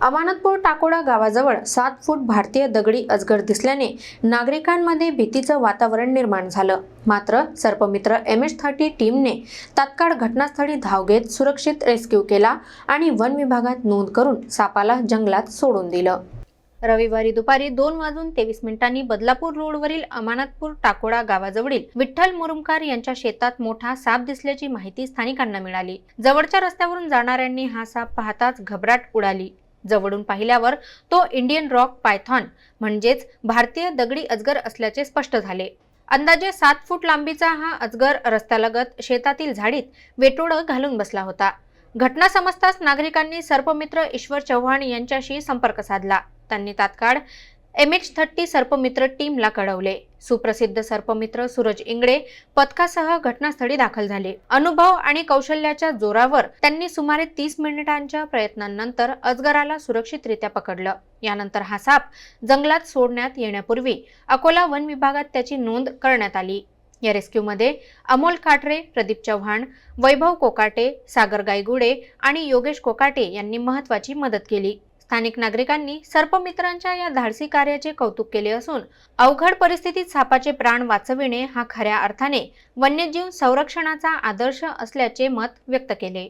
अमानतपूर टाकोडा गावाजवळ 7 फूट भारतीय दगडी अजगर दिसल्याने नागरिकांमध्ये भीतीचं वातावरण निर्माण झालं। मात्र सर्पमित्र MH30 टीमने तात्काळ घटनास्थळी धाव घेत सुरक्षित रेस्क्यू केला आणि वन विभागात नोंद करून सापाला जंगलात सोडून दिलं। रविवारी दुपारी 2:23 बदलापूर रोडवरील अमानतपूर टाकोडा गावाजवळील विठ्ठल मुरुमकार यांच्या शेतात मोठा साप दिसल्याची माहिती स्थानिकांना मिळाली। जवळच्या रस्त्यावरून जाणाऱ्यांनी हा साप पाहताच घबराट उडाली। जवळून पाहिल्यावर तो इंडियन रॉक पायथॉन म्हणजेच भारतीय दगडी अजगर असल्याचे स्पष्ट झाले। अंदाजे 7 फूट लांबीचा हा अजगर रस्त्यालगत शेतातील झाडीत वेटोळं घालून बसला होता। घटना समजताच नागरिकांनी सर्पमित्र ईश्वर चव्हाण यांच्याशी संपर्क साधला। त्यांनी तात्काळ MH30 सर्पमित्र टीमला कळवले। सुप्रसिद्ध सर्पमित्र सूरज इंगळे पथकासह घटनास्थळी दाखल झाले। अनुभव आणि कौशल्याच्या जोरावर त्यांनी सुमारे 30 मिनिटांच्या प्रयत्नांनंतर अजगराला सुरक्षितरित्या पकडलं। यानंतर हा साप जंगलात सोडण्यात येण्यापूर्वी अकोला वन विभागात त्याची नोंद करण्यात आली। या रेस्क्यूमध्ये अमोल काटरे, प्रदीप चव्हाण, वैभव कोकाटे, सागर गायगुडे आणि योगेश कोकाटे यांनी महत्त्वाची मदत केली। स्थानिक नागरिकांनी सर्पमित्रांच्या या धाडसी कार्याचे कौतुक केले असून अवघड परिस्थितीत सापाचे प्राण वाचविणे हा खऱ्या अर्थाने वन्यजीव संरक्षणाचा आदर्श असल्याचे मत व्यक्त केले।